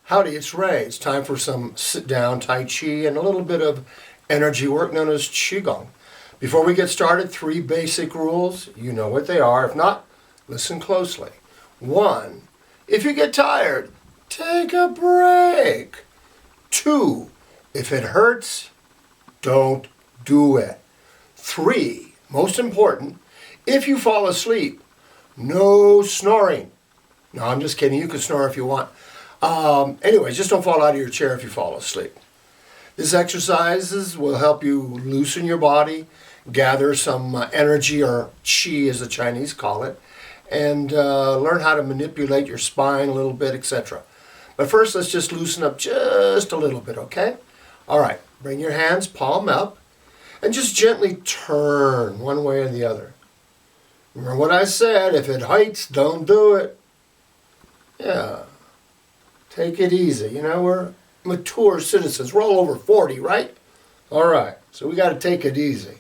Howdy, it's Ray. It's time for some sit-down Tai Chi and a little bit of energy work known as QiGong. Before we get started, 3 basic rules. You know what they are. If not, listen closely. 1, if you get tired, take a break. 2, if it hurts, don't do it. 3, most important, if you fall asleep, no snoring. No, I'm just kidding. You can snore if you want. Anyways, just don't fall out of your chair if you fall asleep. These exercises will help you loosen your body, gather some energy, or qi as the Chinese call it, and learn how to manipulate your spine a little bit, etc. But first, let's just loosen up just a little bit, okay? All right, bring your hands palm up and just gently turn one way or the other. Remember what I said, if it hurts, don't do it. Yeah. Take it easy. You know, we're mature citizens. We're all over 40, right? All right. So we got to take it easy.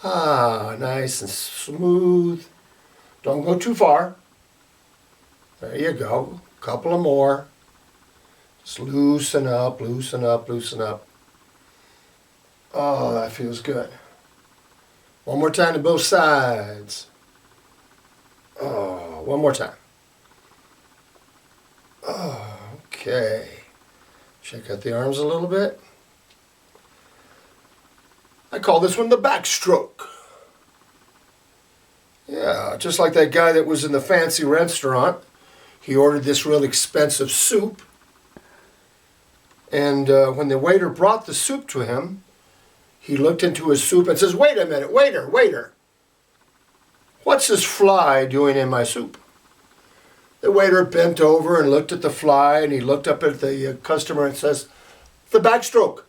Nice and smooth. Don't go too far. There you go. A couple of more. Just loosen up, loosen up, loosen up. Oh, that feels good. One more time to both sides. Oh, one more time. Oh, okay. Check out the arms a little bit. I call this one the backstroke. Yeah, just like that guy that was in the fancy restaurant. He ordered this real expensive soup. And when the waiter brought the soup to him, he looked into his soup and says, "Wait a minute, waiter. What's this fly doing in my soup?" The waiter bent over and looked at the fly, and he looked up at the customer and says, "The backstroke."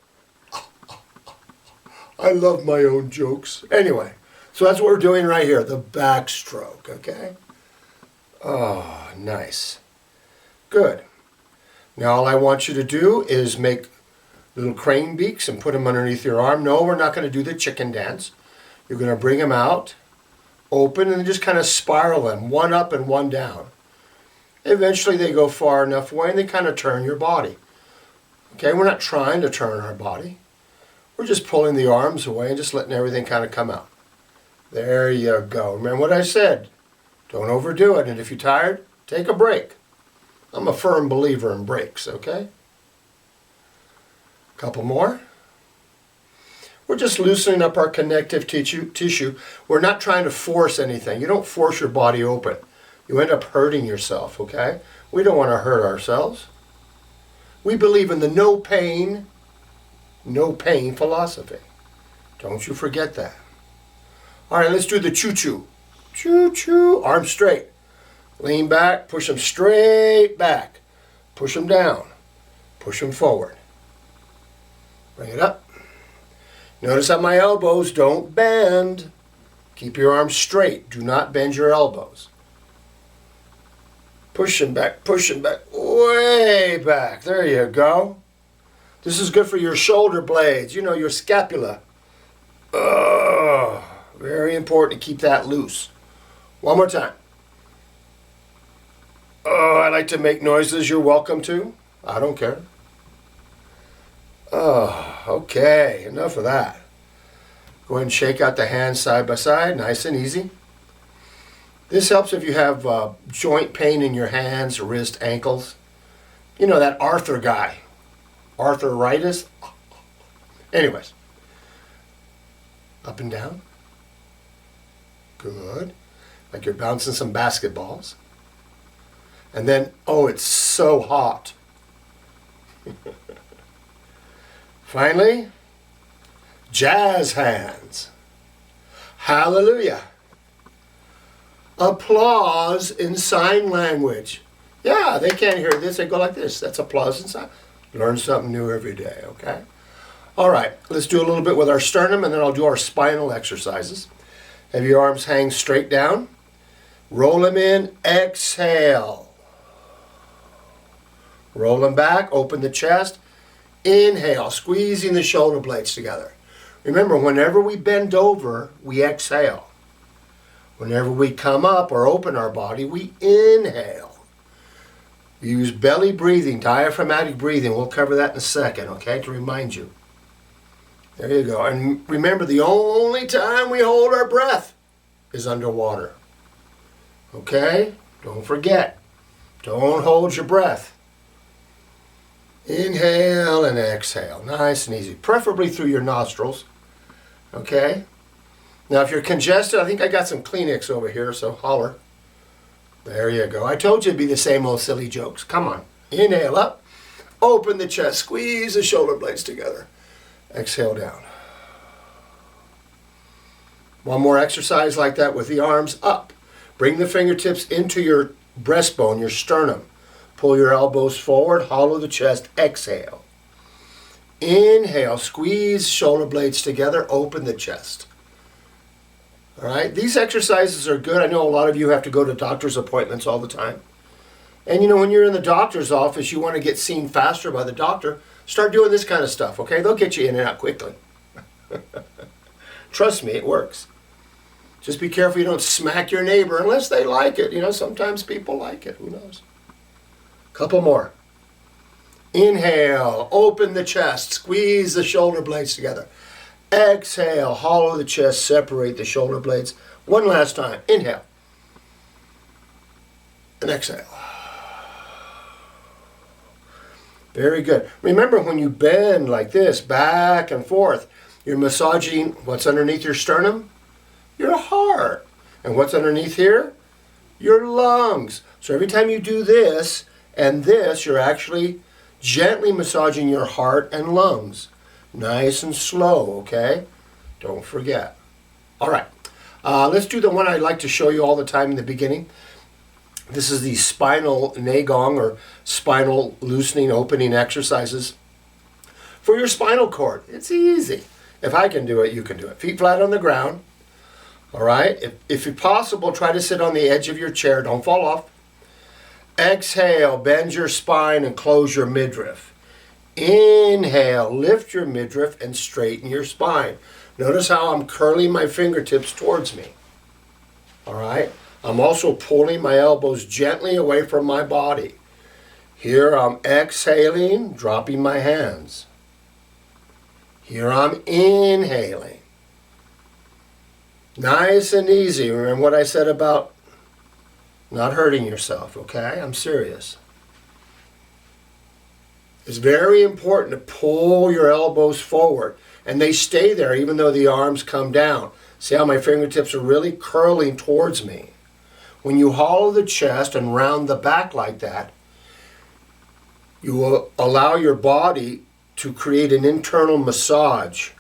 I love my own jokes. Anyway, so that's what we're doing right here, the backstroke, okay? Oh, nice. Good. Now all I want you to do is make little crane beaks and put them underneath your arm. No, we're not going to do the chicken dance. You're going to bring them out, open, and just kind of spiral them, one up and one down. Eventually they go far enough away and they kind of turn your body. Okay, we're not trying to turn our body. We're just pulling the arms away and just letting everything kind of come out. There you go. Remember what I said. Don't overdo it. And if you're tired, take a break. I'm a firm believer in breaks, okay? Couple more. We're just loosening up our connective tissue. We're not trying to force anything. You don't force your body open. You end up hurting yourself, okay? We don't want to hurt ourselves. We believe in the no pain philosophy. Don't you forget that. All right, let's do the choo-choo. Choo-choo. Arms straight. Lean back. Push them straight back. Push them down. Push them forward. Bring it up. Notice how my elbows don't bend. Keep your arms straight. Do not bend your elbows. Pushing back, way back. There you go. This is good for your shoulder blades, you know, your scapula. Very important to keep that loose. One more time. I like to make noises. You're welcome to. I don't care. Okay, enough of that. Go ahead and shake out the hands side by side, nice and easy. This helps if you have joint pain in your hands, wrist, ankles. You know, that Arthur guy. Arthritis. Anyways. Up and down. Good. Like you're bouncing some basketballs. And then, it's so hot. Finally, jazz hands. Hallelujah. Applause in sign language. Yeah, they can't hear this. They go like this. That's applause in sign. Learn something new every day, okay? All right, let's do a little bit with our sternum, and then I'll do our spinal exercises. Have your arms hang straight down. Roll them in. Exhale. Roll them back. Open the chest. Inhale, squeezing the shoulder blades together. Remember, whenever we bend over, we exhale. Whenever we come up or open our body, we inhale. Use belly breathing, diaphragmatic breathing. We'll cover that in a second, okay, to remind you. There you go. And remember, the only time we hold our breath is underwater. Okay? Don't forget. Don't hold your breath. Inhale and exhale. Nice and easy. Preferably through your nostrils. Okay? Now, if you're congested, I think I got some Kleenex over here, so holler. There you go. I told you it'd be the same old silly jokes. Come on. Inhale up. Open the chest. Squeeze the shoulder blades together. Exhale down. One more exercise like that with the arms up. Bring the fingertips into your breastbone, your sternum. Pull your elbows forward, hollow the chest, exhale. Inhale, squeeze shoulder blades together, open the chest. All right, these exercises are good. I know a lot of you have to go to doctor's appointments all the time. And you know, when you're in the doctor's office, you want to get seen faster by the doctor, start doing this kind of stuff, okay? They'll get you in and out quickly. Trust me, it works. Just be careful you don't smack your neighbor unless they like it. You know, sometimes people like it. Who knows? Couple more. Inhale, open the chest, squeeze the shoulder blades together. Exhale, hollow the chest, separate the shoulder blades. One last time. Inhale. And exhale. Very good. Remember, when you bend like this, back and forth, you're massaging what's underneath your sternum? Your heart. And what's underneath here? Your lungs. So every time you do this and this, you're actually gently massaging your heart and lungs. Nice and slow, okay? Don't forget. All right. Let's do the one I like to show you all the time in the beginning. This is the spinal qigong, or spinal loosening opening exercises for your spinal cord. It's easy. If I can do it, you can do it. Feet flat on the ground. All right? If possible, try to sit on the edge of your chair. Don't fall off. Exhale, bend your spine and close your midriff. Inhale, lift your midriff and straighten your spine. Notice how I'm curling my fingertips towards me. All right? I'm also pulling my elbows gently away from my body. Here I'm exhaling, dropping my hands. Here I'm inhaling. Nice and easy. Remember what I said about not hurting yourself, okay? I'm serious. It's very important to pull your elbows forward, and they stay there even though the arms come down. See how my fingertips are really curling towards me? When you hollow the chest and round the back like that, you will allow your body to create an internal massage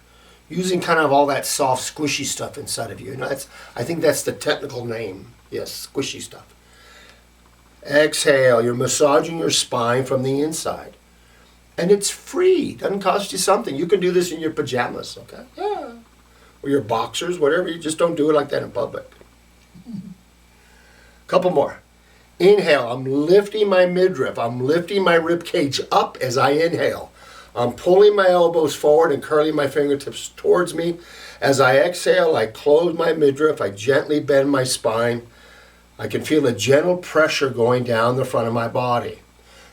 using kind of all that soft, squishy stuff inside of you. You know, I think that's the technical name. Yes, squishy stuff. Exhale, you're massaging your spine from the inside. And it's free. It doesn't cost you something. You can do this in your pajamas, okay? Yeah. Or your boxers, whatever. You just don't do it like that in public. Couple more. Inhale, I'm lifting my midriff. I'm lifting my rib cage up as I inhale. I'm pulling my elbows forward and curling my fingertips towards me. As I exhale, I close my midriff. I gently bend my spine. I can feel a gentle pressure going down the front of my body.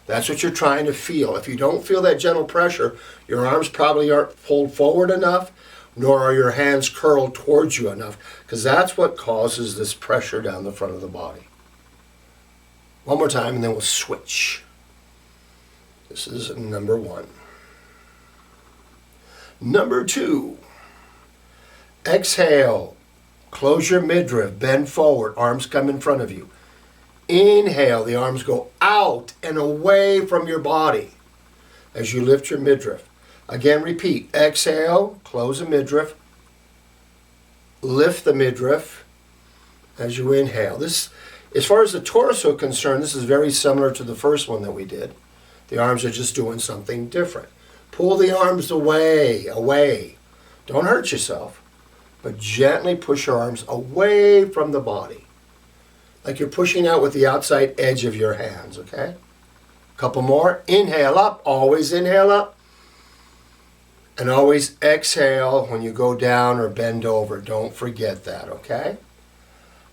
That's what you're trying to feel. If you don't feel that gentle pressure, your arms probably aren't pulled forward enough, nor are your hands curled towards you enough, because that's what causes this pressure down the front of the body. One more time, and then we'll switch. This is number one. Number two. Exhale. Close your midriff. Bend forward. Arms come in front of you. Inhale. The arms go out and away from your body as you lift your midriff. Again, repeat. Exhale. Close the midriff. Lift the midriff as you inhale. This, as far as the torso is concerned, this is very similar to the first one that we did. The arms are just doing something different. Pull the arms away, away. Don't hurt yourself, but gently push your arms away from the body. Like you're pushing out with the outside edge of your hands, okay? Couple more. Inhale up, always inhale up. And always exhale when you go down or bend over. Don't forget that, okay?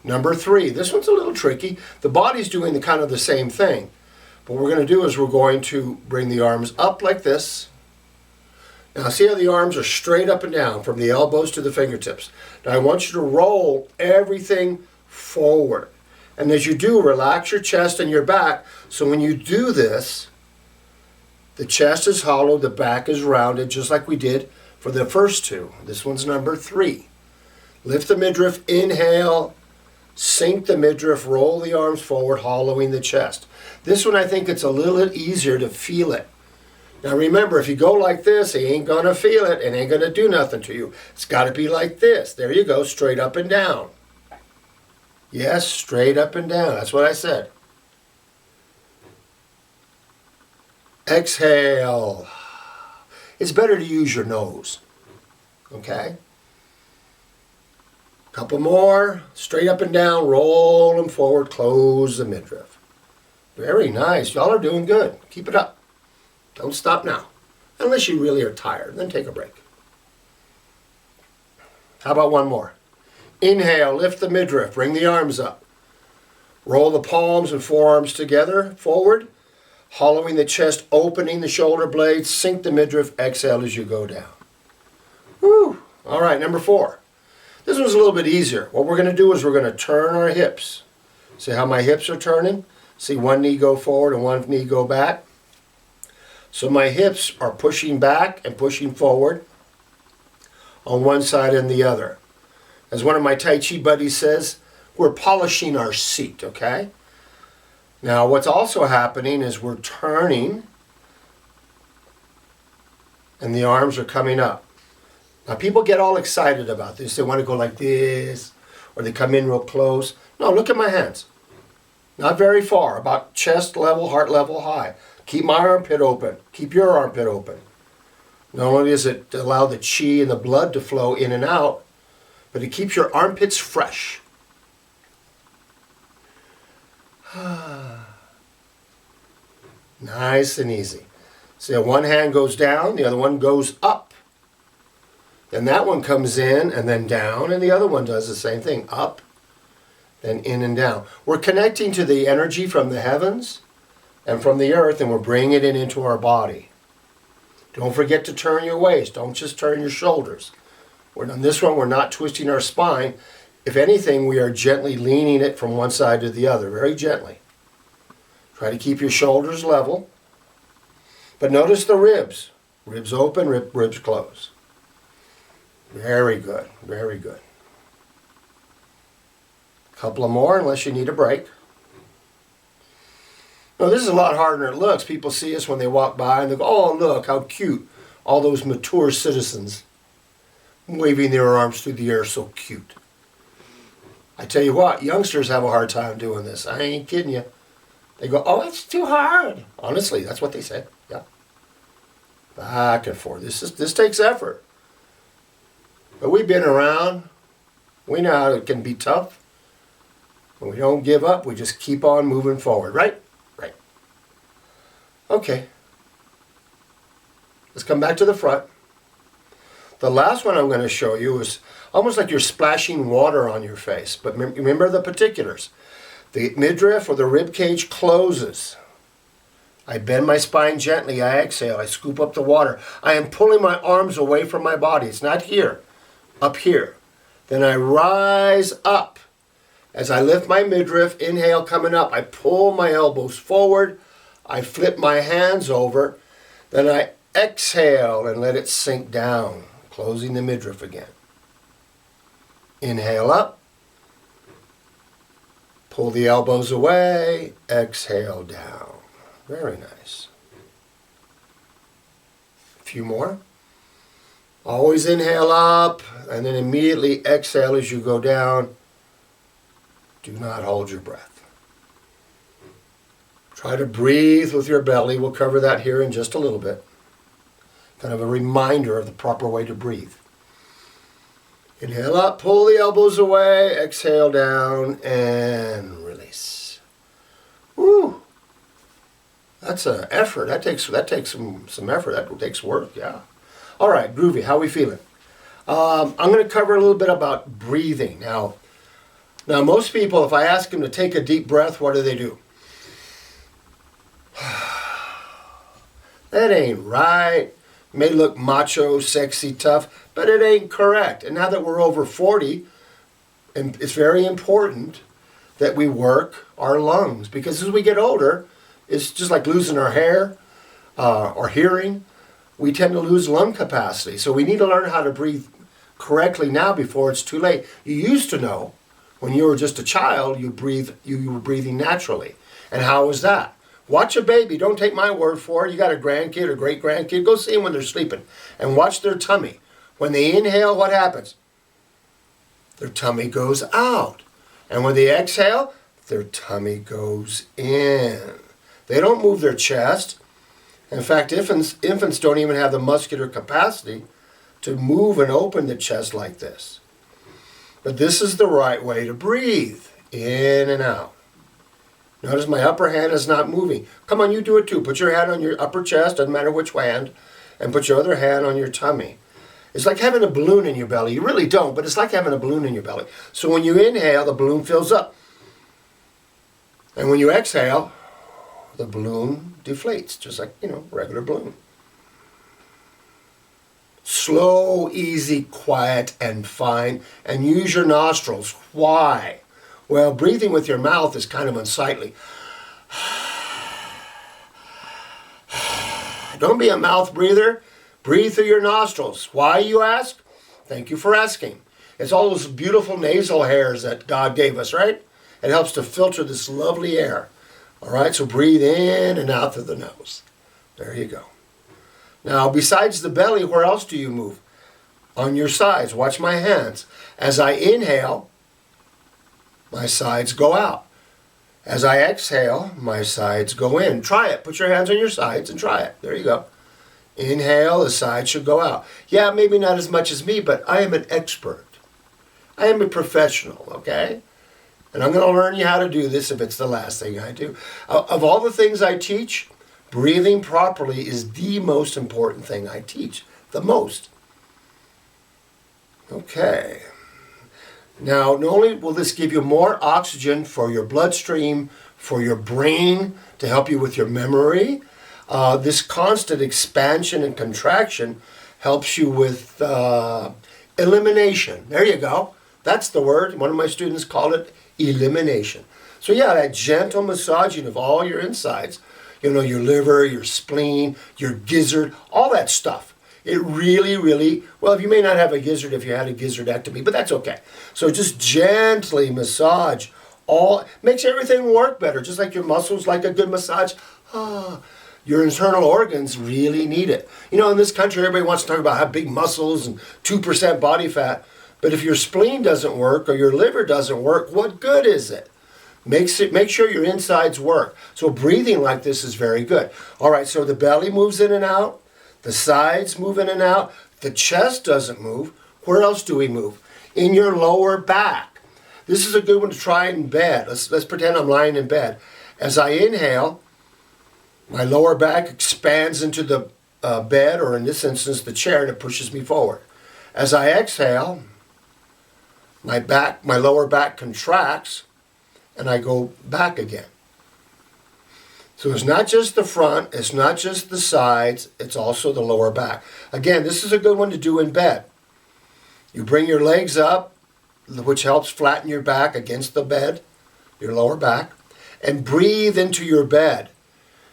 Number three, this one's a little tricky. The body's doing the kind of the same thing. What we're going to do is we're going to bring the arms up like this. Now see how the arms are straight up and down from the elbows to the fingertips. Now I want you to roll everything forward. And as you do, relax your chest and your back. So when you do this, the chest is hollow, the back is rounded, just like we did for the first two. This one's number 3. Lift the midriff, inhale, sink the midriff, roll the arms forward, hollowing the chest. This one I think it's a little bit easier to feel it. Now remember, if you go like this, you ain't going to feel it and ain't going to do nothing to you. It's got to be like this. There you go, straight up and down. Yes, straight up and down. That's what I said. Exhale. It's better to use your nose. Okay? Couple more. Straight up and down. Roll them forward. Close the midriff. Very nice. Y'all are doing good. Keep it up. Don't stop now. Unless you really are tired. Then take a break. How about one more? Inhale. Lift the midriff. Bring the arms up. Roll the palms and forearms together. Forward. Hollowing the chest. Opening the shoulder blades. Sink the midriff. Exhale as you go down. Woo. All right. Number 4. This one's a little bit easier. What we're going to do is we're going to turn our hips. See how my hips are turning? See one knee go forward and one knee go back? So my hips are pushing back and pushing forward on one side and the other. As one of my Tai Chi buddies says, we're polishing our seat, okay? Now what's also happening is we're turning and the arms are coming up. Now people get all excited about this. They want to go like this or they come in real close. No, look at my hands. Not very far, about chest level, heart level high. Keep my armpit open. Keep your armpit open. Not only does it allow the chi and the blood to flow in and out, but it keeps your armpits fresh. Nice and easy. See, one hand goes down, the other one goes up. Then that one comes in and then down, and the other one does the same thing. Up, then in and down. We're connecting to the energy from the heavens and from the earth, and we're bringing it into our body. Don't forget to turn your waist. Don't just turn your shoulders. On this one, we're not twisting our spine. If anything, we are gently leaning it from one side to the other, very gently. Try to keep your shoulders level. But notice the ribs. Ribs open, ribs close. Very good, very good. Couple of more unless you need a break. Now this is a lot harder than it looks. People see us when they walk by and they go, oh look, how cute. All those mature citizens waving their arms through the air, so cute. I tell you what, youngsters have a hard time doing this. I ain't kidding you. They go, oh, it's too hard. Honestly, that's what they say. Yeah. Back and forth. This takes effort. But we've been around. We know how it can be tough. When we don't give up, we just keep on moving forward, right? Right. Okay. Let's come back to the front. The last one I'm going to show you is almost like you're splashing water on your face. But remember the particulars. The midriff or the rib cage closes. I bend my spine gently. I exhale. I scoop up the water. I am pulling my arms away from my body. It's not here. Up here. Then I rise up. As I lift my midriff, inhale coming up, I pull my elbows forward, I flip my hands over, then I exhale and let it sink down, closing the midriff again. Inhale up, pull the elbows away, exhale down. Very nice. A few more. Always inhale up and then immediately exhale as you go down. Do not hold your breath. Try to breathe with your belly. We'll cover that here in just a little bit. Kind of a reminder of the proper way to breathe. Inhale up, pull the elbows away, exhale down, and release. Woo! That's an effort. That takes some effort. That takes work, yeah. All right, groovy. How are we feeling? I'm going to cover a little bit about breathing. Now, most people, if I ask them to take a deep breath, what do? That ain't right. May look macho, sexy, tough, but it ain't correct. And now that we're over 40, and it's very important that we work our lungs, because as we get older, it's just like losing our hair or hearing. We tend to lose lung capacity. So we need to learn how to breathe correctly now before it's too late. You used to know when you were just a child, you were breathing naturally. And how was that? Watch a baby. Don't take my word for it. You got a grandkid or great grandkid. Go see them when they're sleeping and watch their tummy. When they inhale, what happens? Their tummy goes out. And when they exhale, their tummy goes in. They don't move their chest. In fact, infants don't even have the muscular capacity to move and open the chest like this. But this is the right way to breathe, in and out. Notice my upper hand is not moving. Come on, you do it too. Put your hand on your upper chest, doesn't matter which hand, and put your other hand on your tummy. It's like having a balloon in your belly. You really don't, but it's like having a balloon in your belly. So when you inhale, the balloon fills up. And when you exhale, the balloon deflates, just like, regular balloon. Slow, easy, quiet, and fine. And use your nostrils. Why? Well, breathing with your mouth is kind of unsightly. Don't be a mouth breather. Breathe through your nostrils. Why, you ask? Thank you for asking. It's all those beautiful nasal hairs that God gave us, right? It helps to filter this lovely air. All right, so breathe in and out through the nose. There you go. Now, besides the belly, where else do you move? On your sides. Watch my hands. As I inhale, my sides go out. As I exhale, my sides go in. Try it. Put your hands on your sides and try it. There you go. Inhale, the sides should go out. Yeah, maybe not as much as me, but I am an expert. I am a professional, okay? And I'm going to learn you how to do this if it's the last thing I do. Of all the things I teach, breathing properly is the most important thing I teach. The most. Okay. Now, not only will this give you more oxygen for your bloodstream, for your brain, to help you with your memory, this constant expansion and contraction helps you with elimination. There you go. That's the word. One of my students called it elimination. So yeah, that gentle massaging of all your insides, your liver, your spleen, your gizzard, all that stuff. It really, really, well, you may not have a gizzard if you had a gizzardectomy, but that's okay. So just gently massage makes everything work better, just like your muscles like a good massage. Your internal organs really need it. In this country, everybody wants to talk about how big muscles and 2% body fat. But if your spleen doesn't work or your liver doesn't work, what good is it? Make sure your insides work. So breathing like this is very good. All right, so the belly moves in and out. The sides move in and out. The chest doesn't move. Where else do we move? In your lower back. This is a good one to try in bed. Let's pretend I'm lying in bed. As I inhale, my lower back expands into the bed, or in this instance, the chair, and it pushes me forward. As I exhale, my lower back contracts, and I go back again. So it's not just the front, it's not just the sides, it's also the lower back. Again, this is a good one to do in bed. You bring your legs up, which helps flatten your back against the bed, your lower back, and breathe into your bed.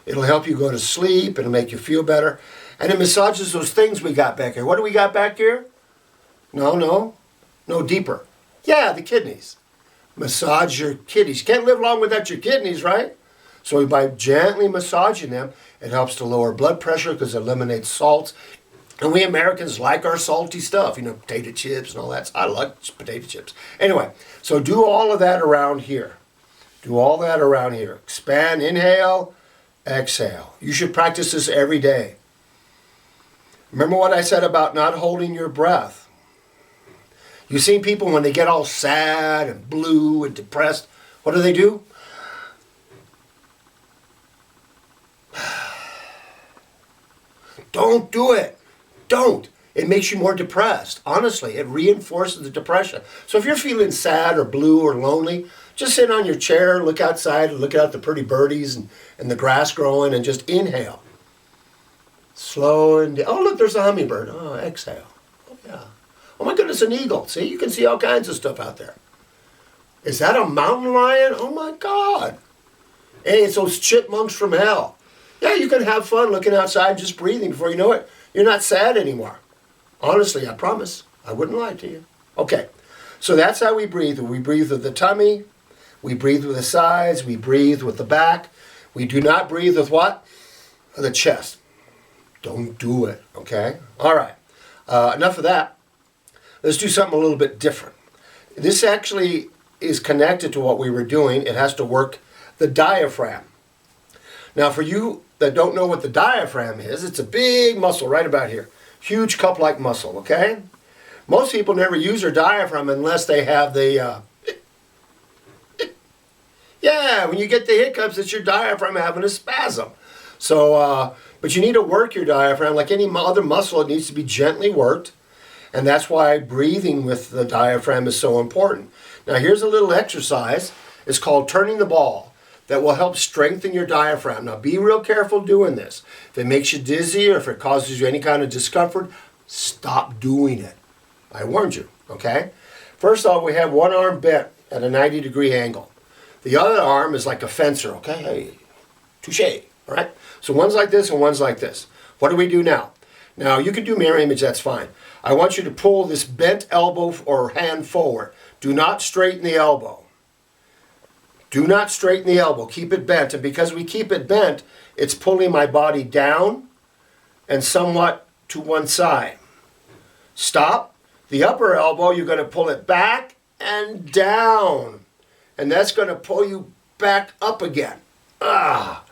It'll help you go to sleep, it'll make you feel better, and it massages those things we got back here. What do we got back here? No, deeper. Yeah, the kidneys. Massage your kidneys. You can't live long without your kidneys, right? So by gently massaging them, it helps to lower blood pressure because it eliminates salts. And we Americans like our salty stuff, potato chips and all that. I like potato chips. Anyway, so do all of that around here. Do all that around here. Expand, inhale, exhale. You should practice this every day. Remember what I said about not holding your breath. You've seen people when they get all sad and blue and depressed, what do? Don't do it. Don't. It makes you more depressed. Honestly, it reinforces the depression. So if you're feeling sad or blue or lonely, just sit on your chair, look outside, and look out the pretty birdies and the grass growing, and just inhale. Slow and oh, look, there's a hummingbird. Oh, exhale. Oh, yeah. Oh my goodness, an eagle. See, you can see all kinds of stuff out there. Is that a mountain lion? Oh my God. Hey, it's those chipmunks from hell. Yeah, you can have fun looking outside and just breathing. Before you know it, you're not sad anymore. Honestly, I promise. I wouldn't lie to you. Okay, so that's how we breathe. We breathe with the tummy. We breathe with the sides. We breathe with the back. We do not breathe with what? The chest. Don't do it, okay? All right, enough of that. Let's do something a little bit different. This actually is connected to what we were doing. It has to work the diaphragm. Now, for you that don't know what the diaphragm is, it's a big muscle right about here. Huge cup-like muscle, okay? Most people never use their diaphragm unless they have the, yeah, when you get the hiccups, it's your diaphragm having a spasm. So, but you need to work your diaphragm like any other muscle. It needs to be gently worked. And that's why breathing with the diaphragm is so important. Now, here's a little exercise. It's called turning the ball that will help strengthen your diaphragm. Now, be real careful doing this. If it makes you dizzy or if it causes you any kind of discomfort, stop doing it. I warned you, okay? First off, we have one arm bent at a 90-degree angle. The other arm is like a fencer, okay? Hey, touche, all right? So one's like this and one's like this. What do we do now? Now, you can do mirror image, that's fine. I want you to pull this bent elbow or hand forward. Do not straighten the elbow. Do not straighten the elbow. Keep it bent. And because we keep it bent, it's pulling my body down and somewhat to one side. Stop. The upper elbow, you're going to pull it back and down. And that's going to pull you back up again. Ah.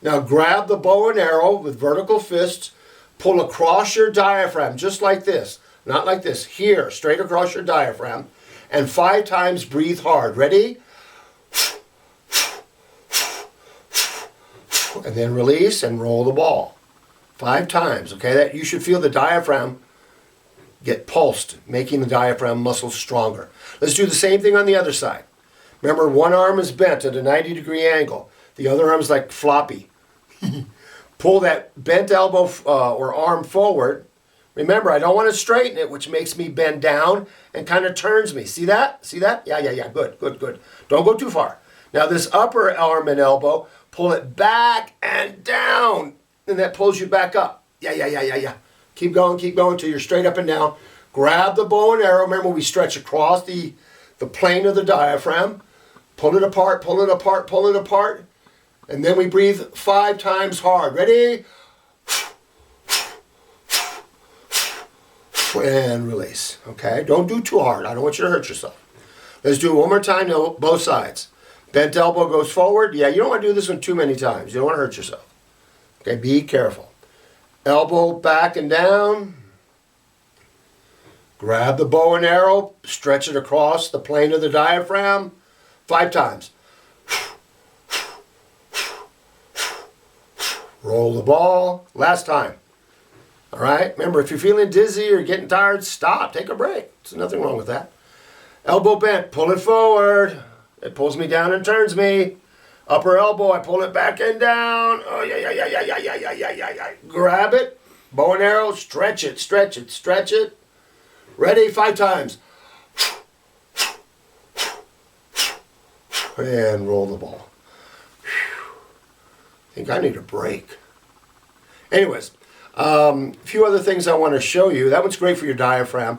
Now grab the bow and arrow with vertical fists. Pull across your diaphragm, just like this. Not like this. Here, straight across your diaphragm. And 5 times breathe hard. Ready? And then release and roll the ball. 5 times, okay? That you should feel the diaphragm get pulsed, making the diaphragm muscle stronger. Let's do the same thing on the other side. Remember, one arm is bent at a 90-degree angle. The other arm's like floppy. Pull that bent elbow or arm forward. Remember, I don't want to straighten it, which makes me bend down and kind of turns me. See that? See that? Yeah. Good. Don't go too far. Now this upper arm and elbow, pull it back and down. And that pulls you back up. Yeah. Keep going till you're straight up and down. Grab the bow and arrow. Remember, we stretch across the plane of the diaphragm. Pull it apart. And then we breathe 5 times hard. Ready? And release. Okay? Don't do too hard. I don't want you to hurt yourself. Let's do it one more time. No, both sides. Bent elbow goes forward. Yeah, you don't want to do this one too many times. You don't want to hurt yourself. Okay, be careful. Elbow back and down. Grab the bow and arrow. Stretch it across the plane of the diaphragm. 5 times. Roll the ball. Last time. All right? Remember, if you're feeling dizzy or getting tired, stop. Take a break. There's nothing wrong with that. Elbow bent. Pull it forward. It pulls me down and turns me. Upper elbow, I pull it back and down. Oh, yeah. Grab it. Bow and arrow. Stretch it. Ready? 5 times. And roll the ball. I think I need a break. Anyways, a few other things I want to show you. That one's great for your diaphragm.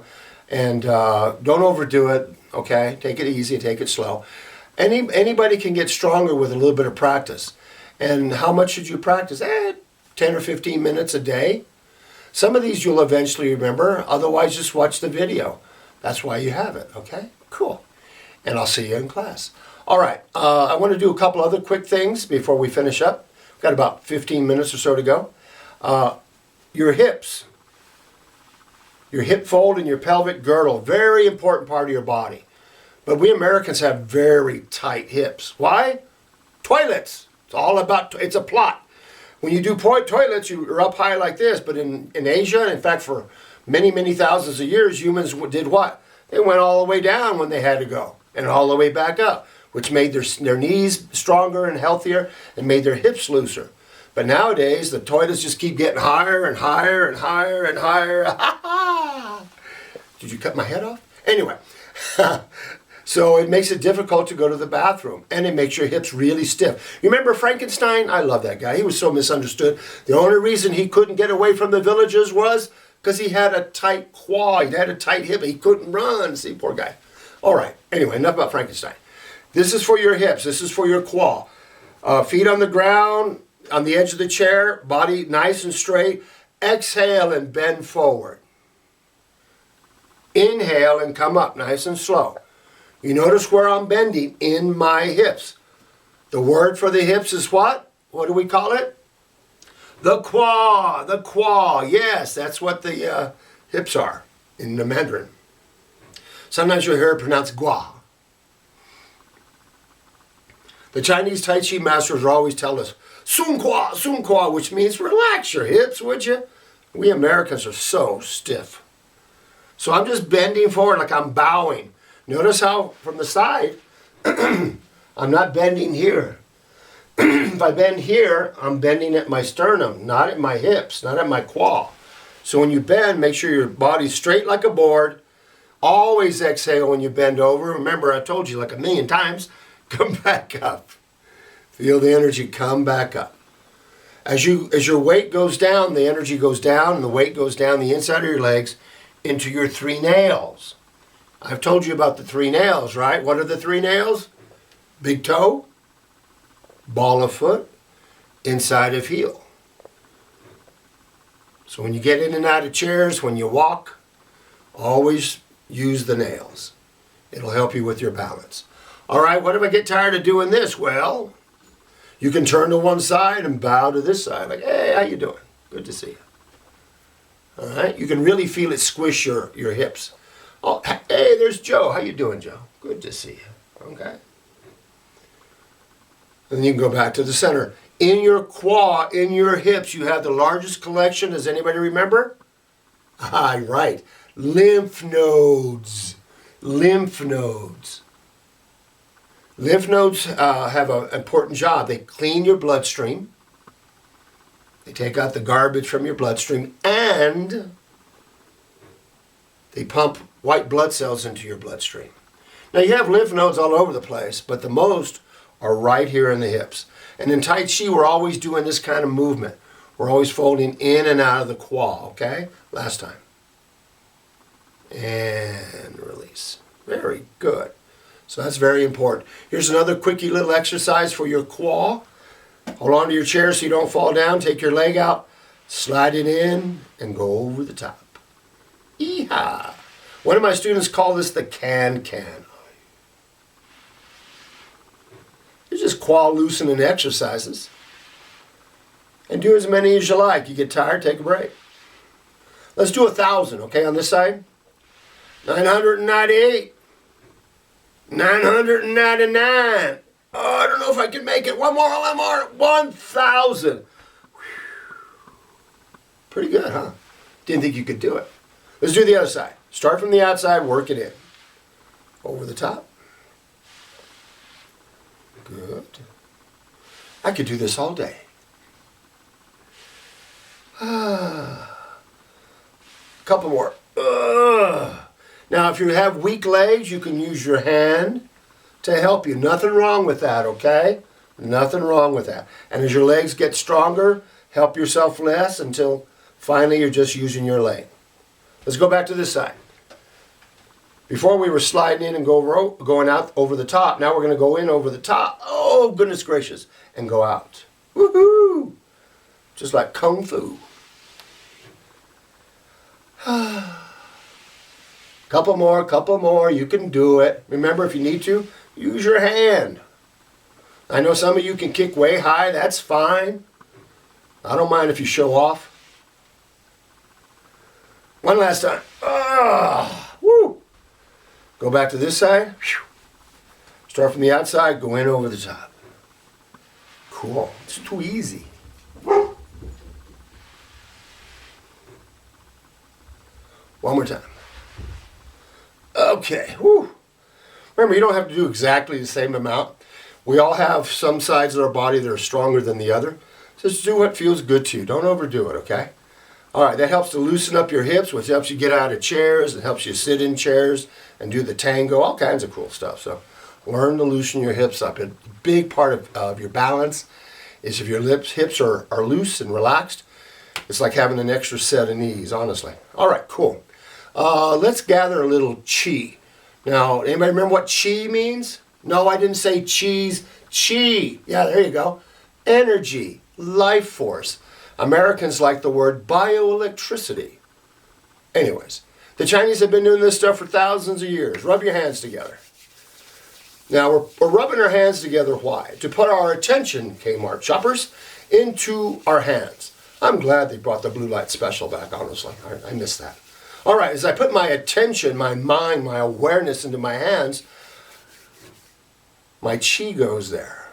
And don't overdo it, okay? Take it easy, take it slow. Anybody can get stronger with a little bit of practice. And how much should you practice? 10 or 15 minutes a day. Some of these you'll eventually remember. Otherwise, just watch the video. That's why you have it, okay? Cool. And I'll see you in class. All right, I want to do a couple other quick things before we finish up. We've got about 15 minutes or so to go. Your hips. Your hip fold and your pelvic girdle, very important part of your body. But we Americans have very tight hips. Why? Toilets. It's all about, it's a plot. When you do toilets, you're up high like this. But in Asia, in fact, for many thousands of years, humans did what? They went all the way down when they had to go and all the way back up, which made their knees stronger and healthier and made their hips looser. But nowadays, the toilets just keep getting higher and higher and higher and higher. Did you cut my head off? Anyway, so it makes it difficult to go to the bathroom, and it makes your hips really stiff. You remember Frankenstein? I love that guy. He was so misunderstood. The only reason he couldn't get away from the villagers was because he had a tight quad. He had a tight hip. He couldn't run. See, poor guy. All right. Anyway, enough about Frankenstein. This is for your hips. This is for your quad. Feet on the ground, on the edge of the chair, body nice and straight. Exhale and bend forward. Inhale and come up nice and slow. You notice where I'm bending in my hips. The word for the hips is what? What do we call it? The quad. The quad. Yes, that's what the hips are in the Mandarin. Sometimes you'll hear it pronounced gua. The Chinese Tai Chi masters always tell us, sun qua, which means relax your hips, would you? We Americans are so stiff. So I'm just bending forward like I'm bowing. Notice how from the side, I'm not bending here. If I bend here, I'm bending at my sternum, not at my hips, not at my quad. So when you bend, make sure your body's straight like a board. Always exhale when you bend over. Remember, I told you like a million times, come back up. Feel the energy come back up. As your weight goes down, the energy goes down, and the weight goes down the inside of your legs into your 3 nails. I've told you about the 3 nails, right? What are the 3 nails? Big toe, ball of foot, inside of heel. So when you get in and out of chairs, when you walk, always use the nails. It'll help you with your balance. All right, what if I get tired of doing this? Well, you can turn to one side and bow to this side. Like, hey, how you doing? Good to see you. All right, you can really feel it squish your hips. Oh, hey, there's Joe. How you doing, Joe? Good to see you. Okay. And then you can go back to the center. In your quad, in your hips, you have the largest collection. Does anybody remember? Ah, right. Lymph nodes. Lymph nodes. Lymph nodes have an important job. They clean your bloodstream. They take out the garbage from your bloodstream, and they pump white blood cells into your bloodstream. Now you have lymph nodes all over the place, but the most are right here in the hips. And in Tai Chi, we're always doing this kind of movement. We're always folding in and out of the quad, okay? Last time. And release. Very good. So that's very important. Here's another quickie little exercise for your quad. Hold on to your chair so you don't fall down. Take your leg out, slide it in, and go over the top. Yeehaw! One of my students call this the can-can. It's just quad loosening exercises. And do as many as you like. You get tired, take a break. Let's do 1,000, okay, on this side. 998. 999. Oh, I don't know if I can make it. One more. 1,000. Pretty good, huh? Didn't think you could do it. Let's do the other side. Start from the outside, work it in. Over the top. Good. I could do this all day. Couple more. Now, if you have weak legs, you can use your hand to help you. Nothing wrong with that, okay? Nothing wrong with that. And as your legs get stronger, help yourself less until finally you're just using your leg. Let's go back to this side. Before we were sliding in and going out over the top. Now we're going to go in over the top. Oh, goodness gracious. And go out. Woohoo! Just like Kung Fu. Couple more. You can do it. Remember, if you need to, use your hand. I know some of you can kick way high. That's fine. I don't mind if you show off. One last time. Woo! Go back to this side. Start from the outside. Go in over the top. Cool. It's too easy. One more time. Okay. Woo. Remember, you don't have to do exactly the same amount. We all have some sides of our body that are stronger than the other. Just do what feels good to you. Don't overdo it, okay? All right, that helps to loosen up your hips, which helps you get out of chairs. It helps you sit in chairs and do the tango, all kinds of cool stuff. So learn to loosen your hips up. A big part of your balance is if your hips are loose and relaxed, it's like having an extra set of knees, honestly. All right, cool. Let's gather a little chi. Now, anybody remember what chi means? No, I didn't say cheese. Chi. Yeah, there you go. Energy, life force. Americans like the word bioelectricity. Anyways, the Chinese have been doing this stuff for thousands of years. Rub your hands together. Now, we're rubbing our hands together. Why? To put our attention, Kmart shoppers, into our hands. I'm glad they brought the blue light special back, honestly. I missed that. All right, as I put my attention, my mind, my awareness into my hands, my chi goes there.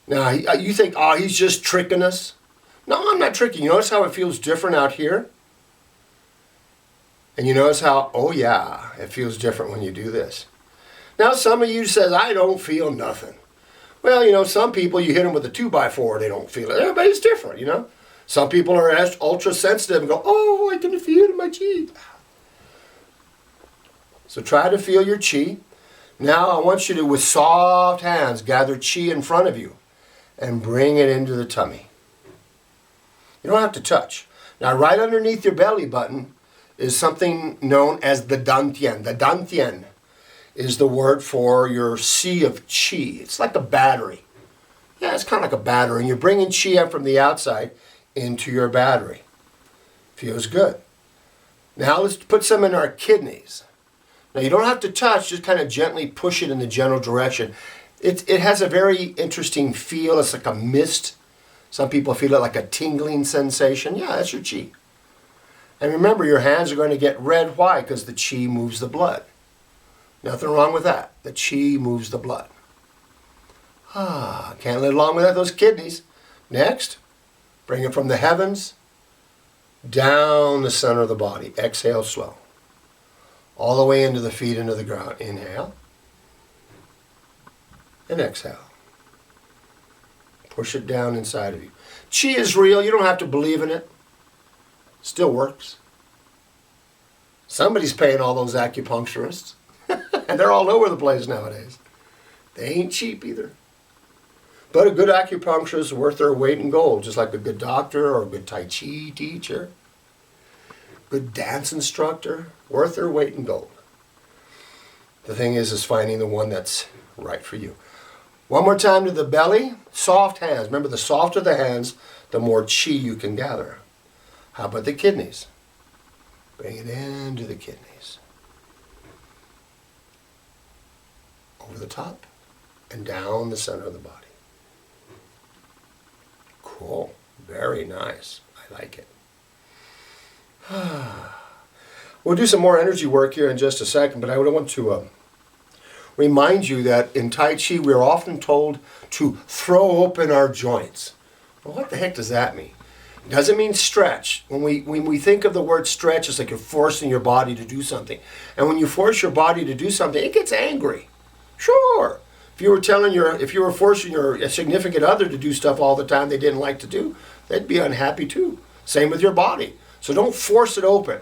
Now, you think, oh, he's just tricking us? No, I'm not tricking. You notice how it feels different out here? And you notice how, oh yeah, it feels different when you do this. Now, some of you says, I don't feel nothing. Well, you know, some people, you hit them with a 2x4, they don't feel it. Everybody's different, you know. Some people are ultra sensitive and go, oh, I can feel my chi. So try to feel your chi. Now I want you to, with soft hands, gather chi in front of you and bring it into the tummy. You don't have to touch. Now right underneath your belly button is something known as the dantian. The dantian is the word for your sea of chi. It's like a battery. Yeah, it's kind of like a battery. And you're bringing chi up from the outside into your battery. Feels good. Now let's put some in our kidneys. Now you don't have to touch, just kind of gently push it in the general direction. It has a very interesting feel. It's like a mist. Some people feel it like a tingling sensation. Yeah, that's your chi. And remember, your hands are going to get red. Why? Because the chi moves the blood. Nothing wrong with that. The chi moves the blood. Can't live long without those kidneys. Next, bring it from the heavens down the center of the body. Exhale slow. All the way into the feet, into the ground. Inhale. And exhale. Push it down inside of you. Chi is real. You don't have to believe in it. Still works. Somebody's paying all those acupuncturists. And they're all over the place nowadays. They ain't cheap either. But a good acupuncturist is worth their weight in gold, just like a good doctor or a good Tai Chi teacher. Good dance instructor, worth their weight in gold. The thing is finding the one that's right for you. One more time to the belly, soft hands. Remember, the softer the hands, the more chi you can gather. How about the kidneys? Bring it into the kidneys. Over the top and down the center of the body. Cool. Very nice. I like it. We'll do some more energy work here in just a second, but I would want to remind you that in Tai Chi we are often told to throw open our joints. Well, what the heck does that mean? It doesn't mean stretch. When we think of the word stretch, it's like you're forcing your body to do something. And when you force your body to do something, it gets angry. Sure. If you were forcing your significant other to do stuff all the time they didn't like to do, they'd be unhappy too. Same with your body. So don't force it open.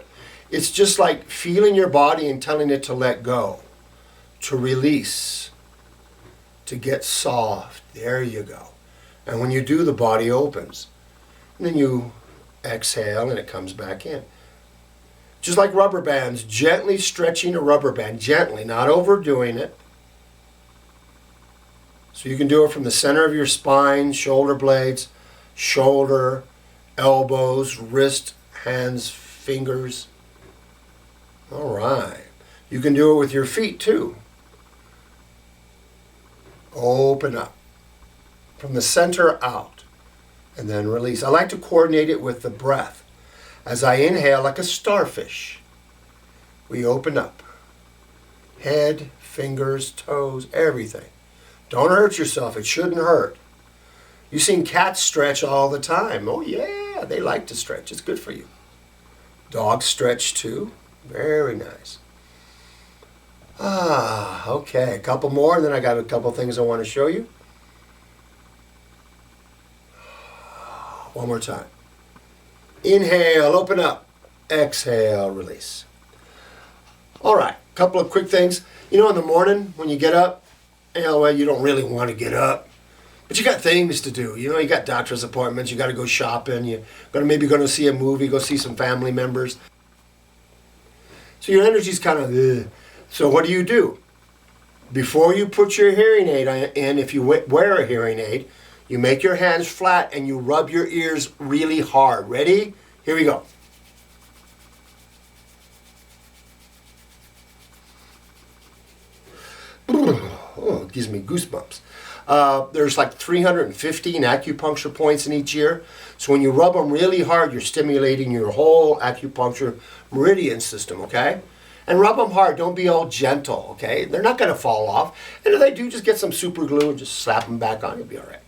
It's just like feeling your body and telling it to let go, to release, to get soft. There you go. And when you do, the body opens. And then you exhale and it comes back in. Just like rubber bands, gently stretching a rubber band, gently, not overdoing it. So you can do it from the center of your spine, shoulder blades, shoulder, elbows, wrist, hands, fingers. All right. You can do it with your feet too. Open up from the center out and then release. I like to coordinate it with the breath. As I inhale like a starfish, we open up. Head, fingers, toes, everything. Don't hurt yourself. It shouldn't hurt. You've seen cats stretch all the time. Oh yeah, they like to stretch. It's good for you. Dogs stretch too. Very nice. Okay, a couple more, and then I got a couple things I want to show you. One more time. Inhale, open up. Exhale, release. All right, a couple of quick things. You know, in the morning when you get up, you know, well, you don't really want to get up, but you got things to do. You know, you got doctor's appointments, you got to go shopping, you're maybe going to see a movie, go see some family members. So your energy's kind of, ugh. So what do? Before you put your hearing aid in, if you wear a hearing aid, you make your hands flat and you rub your ears really hard. Ready? Here we go. Oh, it gives me goosebumps. There's like 315 acupuncture points in each ear. So when you rub them really hard, you're stimulating your whole acupuncture meridian system, okay? And rub them hard. Don't be all gentle, okay? They're not going to fall off. And if they do, just get some super glue and just slap them back on. You'll be all right,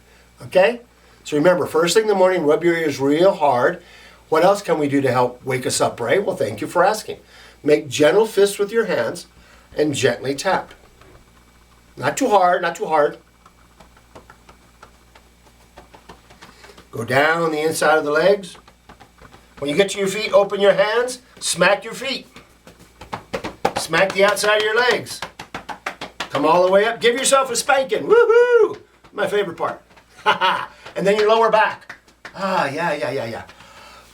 okay? So remember, first thing in the morning, rub your ears real hard. What else can we do to help wake us up, Ray? Well, thank you for asking. Make gentle fists with your hands and gently tap. Not too hard, not too hard. Go down the inside of the legs. When you get to your feet, open your hands, smack your feet. Smack the outside of your legs. Come all the way up. Give yourself a spanking. Woohoo! My favorite part. And then your lower back. Yeah.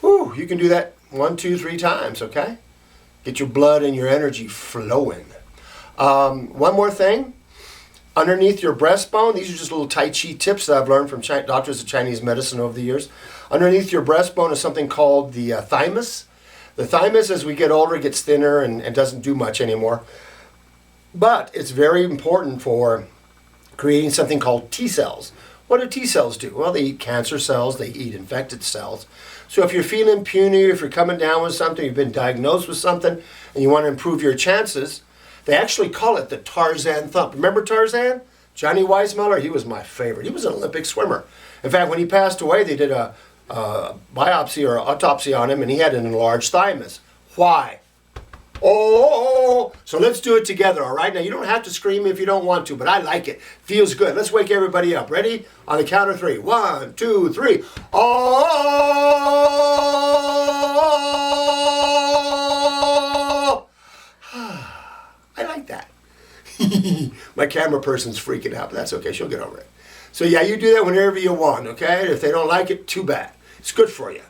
Woo! You can do that 1, 2, 3 times, okay? Get your blood and your energy flowing. One more thing. Underneath your breastbone, these are just little Tai Chi tips that I've learned from doctors of Chinese medicine over the years. Underneath your breastbone is something called the thymus. The thymus, as we get older, gets thinner and doesn't do much anymore. But it's very important for creating something called T cells. What do T cells do? Well, they eat cancer cells, they eat infected cells. So if you're feeling puny, if you're coming down with something, you've been diagnosed with something, and you want to improve your chances, they actually call it the Tarzan thump. Remember Tarzan? Johnny Weissmuller, he was my favorite. He was an Olympic swimmer. In fact, when he passed away, they did a biopsy or autopsy on him, and he had an enlarged thymus. Why? Oh, so let's do it together, all right? Now, you don't have to scream if you don't want to, but I like it. Feels good. Let's wake everybody up. Ready? On the count of 3. 1, 2, 3. Oh! I like that. My camera person's freaking out, but that's okay. She'll get over it. So yeah, you do that whenever you want, okay? If they don't like it, too bad. It's good for you.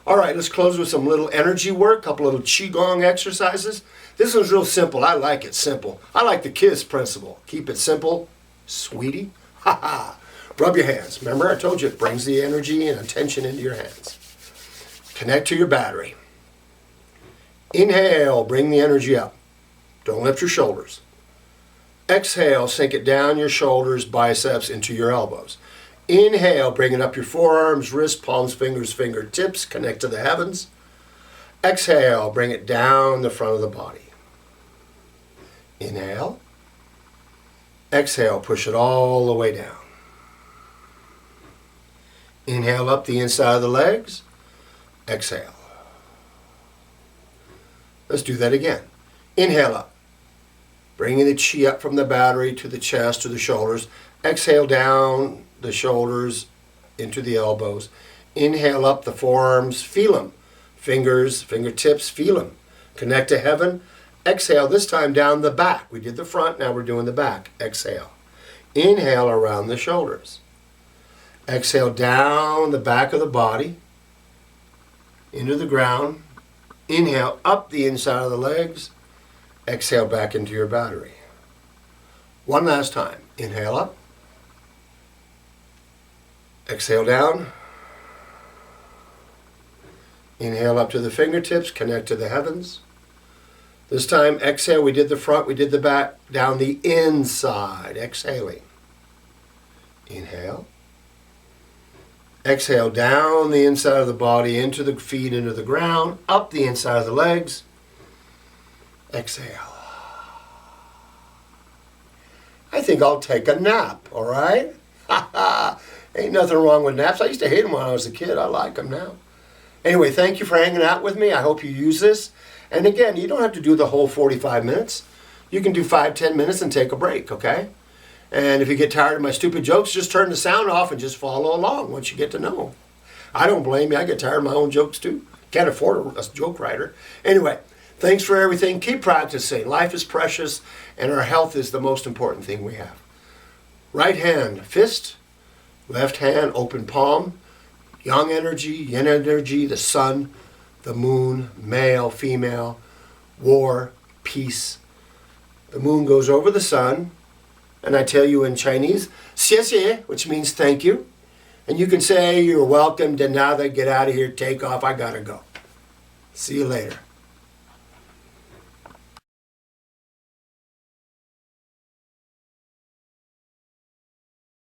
All right, let's close with some little energy work, a couple little QiGong exercises. This one's real simple. I like it simple. I like the KISS principle. Keep it simple, sweetie. Ha ha. Rub your hands. Remember, I told you it brings the energy and attention into your hands. Connect to your battery. Inhale, bring the energy up. Don't lift your shoulders. Exhale, sink it down your shoulders, biceps, into your elbows. Inhale, bring it up your forearms, wrists, palms, fingers, fingertips, connect to the heavens. Exhale, bring it down the front of the body. Inhale. Exhale, push it all the way down. Inhale up the inside of the legs. Exhale. Let's do that again. Inhale up. Bringing the chi up from the battery to the chest, to the shoulders. Exhale down the shoulders into the elbows. Inhale up the forearms. Feel them. Fingers, fingertips, feel them. Connect to heaven. Exhale, this time down the back. We did the front, now we're doing the back. Exhale. Inhale around the shoulders. Exhale down the back of the body into the ground. Inhale up the inside of the legs. Exhale back into your battery. One last time. Inhale up. Exhale down. Inhale up to the fingertips. Connect to the heavens. This time, exhale. We did the front, we did the back. Down the inside. Exhaling. Inhale. Exhale down the inside of the body, into the feet, into the ground. Up the inside of the legs. Exhale. I think I'll take a nap, all right? Ain't nothing wrong with naps. I used to hate them when I was a kid. I like them now. Anyway, thank you for hanging out with me. I hope you use this. And again, you don't have to do the whole 45 minutes. You can do 5-10 minutes and take a break, okay? And if you get tired of my stupid jokes, just turn the sound off and just follow along once you get to know. I don't blame you. I get tired of my own jokes too. Can't afford a joke writer. Anyway, thanks for everything. Keep practicing. Life is precious, and our health is the most important thing we have. Right hand, fist. Left hand, open palm. Yang energy, yin energy, the sun, the moon, male, female, war, peace. The moon goes over the sun, and I tell you in Chinese, Xie Xie, which means thank you. And you can say you're welcome, de nada, get out of here, take off, I gotta go. See you later.